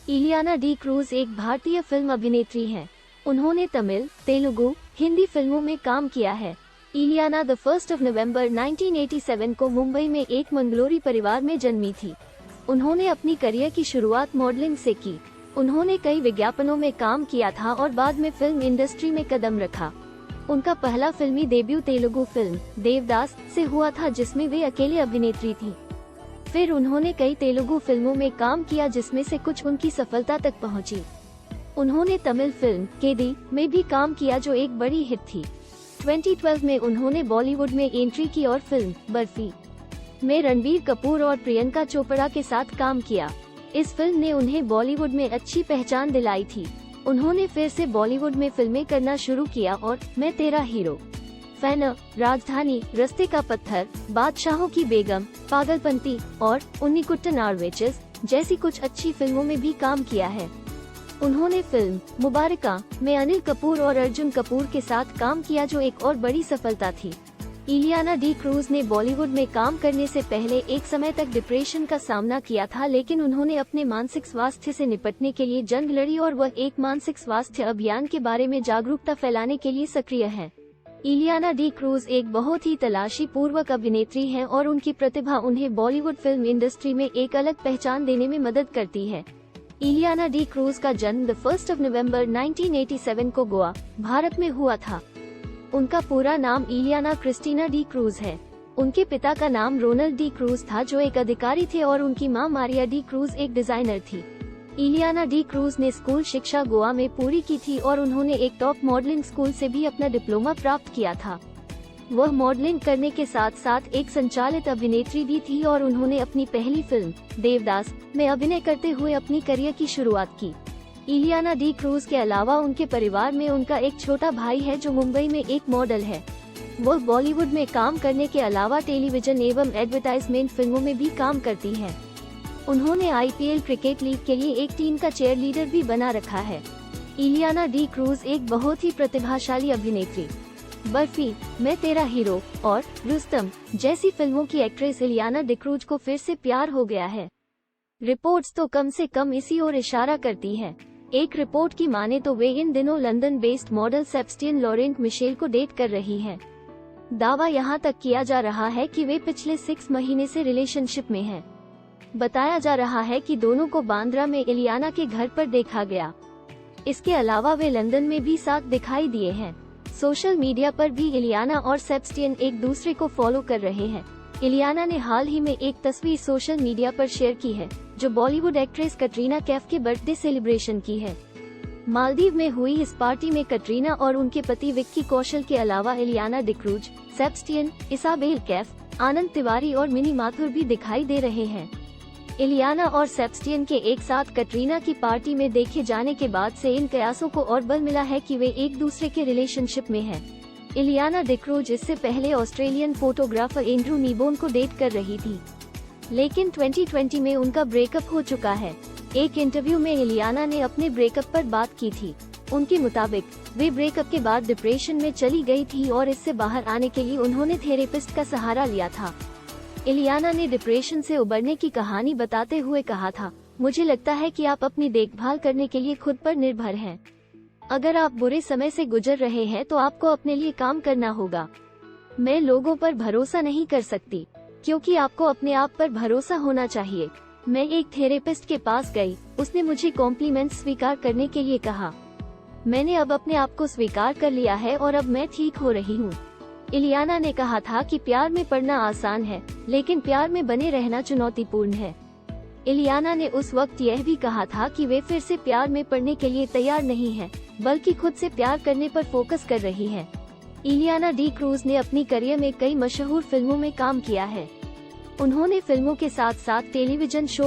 Ileana D cruise एक भारतीय film अभिनेत्री हैं। उन्होंने तमिल, तेलुगु, हिंदी फिल्मों में काम किया है। इलियाना 1 नवंबर 1987 को मुंबई में एक मंगलोरी परिवार में जन्मी थी। उन्होंने अपनी करियर की शुरुआत मॉडलिंग से की। उन्होंने कई विज्ञापनों में काम किया था और बाद में फिल्म इंडस्ट्री में कदम रखा। उनका पहला फिल्मी डेब्यू तेलुगु फिल्म देवदास से हुआ था, जिसमें वे अकेले अभिनेत्री थी। फिर उन्होंने कई तेलुगु फिल्मों में काम किया, जिसमें से कुछ उनकी सफलता तक पहुंची। उन्होंने तमिल फिल्म केदी में भी काम किया, जो एक बड़ी हिट थी। 2012 में उन्होंने बॉलीवुड में एंट्री की और फिल्म बर्फी में रणबीर कपूर और प्रियंका चोपड़ा के साथ काम किया। इस फिल्म ने उन्हें बॉलीवुड में अच्छी पहचान दिलाई थी। उन्होंने फिर से बॉलीवुड में फिल्में करना शुरू किया और मैं तेरा हीरो, फैन, राजधानी, रस्ते का पत्थर, बादशाहों की बेगम, पागलपंती और उन्नीकुट्टन आरवेचेस जैसी कुछ अच्छी फिल्मों में भी काम किया है। उन्होंने फिल्म मुबारका में अनिल कपूर और अर्जुन कपूर के साथ काम किया, जो एक और बड़ी सफलता थी। इलियाना डी क्रूज ने बॉलीवुड में काम करने से पहले एक समय तक डिप्रेशन का सामना किया था, लेकिन उन्होंने अपने मानसिक स्वास्थ्य से निपटने के लिए जंग लड़ी और वह एक मानसिक स्वास्थ्य अभियान के बारे में जागरूकता फैलाने के लिए सक्रिय है। इलियाना डी क्रूज एक बहुत ही तलाशी पूर्वक अभिनेत्री हैं और उनकी प्रतिभा उन्हें बॉलीवुड फिल्म इंडस्ट्री में एक अलग पहचान देने में मदद करती है। इलियाना डी क्रूज का जन्म 1 नवंबर 1987 को गोवा, भारत में हुआ था। उनका पूरा नाम इलियाना क्रिस्टीना डी क्रूज है। उनके पिता का नाम रोनाल्ड डी क्रूज था, जो एक अधिकारी थे, और उनकी मां मारिया डी क्रूज एक डिजाइनर थी। इलियाना डी क्रूज ने स्कूल शिक्षा गोवा में पूरी की थी और उन्होंने एक टॉप मॉडलिंग स्कूल से भी अपना डिप्लोमा प्राप्त किया था। वह मॉडलिंग करने के साथ साथ एक संचालित अभिनेत्री भी थी और उन्होंने अपनी पहली फिल्म देवदास में अभिनय करते हुए अपनी करियर की शुरुआत की। इलियाना डी क्रूज के अलावा उनके परिवार में उनका एक छोटा भाई है, जो मुंबई में एक मॉडल है। वह बॉलीवुड में काम करने के अलावा टेलीविजन एवं एडवर्टाइजमेंट फिल्मों में भी काम करती है। उन्होंने IPL क्रिकेट लीग के लिए एक टीम का चेयर लीडर भी बना रखा है। इलियाना डी क्रूज एक बहुत ही प्रतिभाशाली अभिनेत्री। बर्फी, मैं तेरा हीरो और रुस्तम जैसी फिल्मों की एक्ट्रेस इलियाना डी क्रूज को फिर से प्यार हो गया है। रिपोर्ट्स तो कम से कम इसी ओर इशारा करती है। एक रिपोर्ट की माने तो वे इन दिनों London based model Sebastian Laurent Michel को डेट कर रही हैं। दावा यहाँ तक किया जा रहा है कि वे पिछले 6 महीने से रिलेशनशिप में हैं। बताया जा रहा है कि दोनों को बांद्रा में इलियाना के घर पर देखा गया। इसके अलावा वे लंदन में भी साथ दिखाई दिए हैं। सोशल मीडिया पर भी इलियाना और सेबेस्टियन एक दूसरे को फॉलो कर रहे हैं। इलियाना ने हाल ही में एक तस्वीर सोशल मीडिया पर शेयर की है, जो बॉलीवुड एक्ट्रेस कटरीना कैफ के बर्थडे सेलिब्रेशन की है। मालदीव में हुई इस पार्टी में कटरीना और उनके पति विक्की कौशल के अलावा Ileana D'Cruz, Sebastian, Isabelle Kaif, Anand Tiwari और मिनी माथुर भी दिखाई दे रहे हैं। इलियाना और सेबेस्टियन के एक साथ कटरीना की पार्टी में देखे जाने के बाद से इन कयासों को और बल मिला है कि वे एक दूसरे के रिलेशनशिप में हैं। इलियाना डी क्रूज इससे पहले ऑस्ट्रेलियन फोटोग्राफर एंड्रू नीबोन को डेट कर रही थी, लेकिन 2020 में उनका ब्रेकअप हो चुका है। एक इंटरव्यू में इलियाना ने अपने ब्रेकअप पर बात की थी। उनके मुताबिक वे ब्रेकअप के बाद डिप्रेशन में चली गई थी और इससे बाहर आने के लिए उन्होंने थेरेपिस्ट का सहारा लिया था। इलियाना ने डिप्रेशन से उबरने की कहानी बताते हुए कहा था, मुझे लगता है कि आप अपनी देखभाल करने के लिए खुद पर निर्भर हैं। अगर आप बुरे समय से गुजर रहे हैं तो आपको अपने लिए काम करना होगा। मैं लोगों पर भरोसा नहीं कर सकती, क्योंकि आपको अपने आप पर भरोसा होना चाहिए। मैं एक थेरेपिस्ट के पास गई, उसने मुझे कॉम्प्लीमेंट्स स्वीकार करने के लिए कहा। मैंने अब अपने आप को स्वीकार कर लिया है और अब मैं ठीक हो रही हूँ। इलियाना ने कहा था कि प्यार में पड़ना आसान है, लेकिन प्यार में बने रहना चुनौतीपूर्ण है। इलियाना ने उस वक्त यह भी कहा था कि वे फिर से प्यार में पड़ने के लिए तैयार नहीं हैं, बल्कि खुद से प्यार करने पर फोकस कर रही हैं। इलियाना डी क्रूज ने अपनी करियर में कई मशहूर फिल्मों में काम किया है। उन्होंने फिल्मों के साथ साथ टेलीविजन शो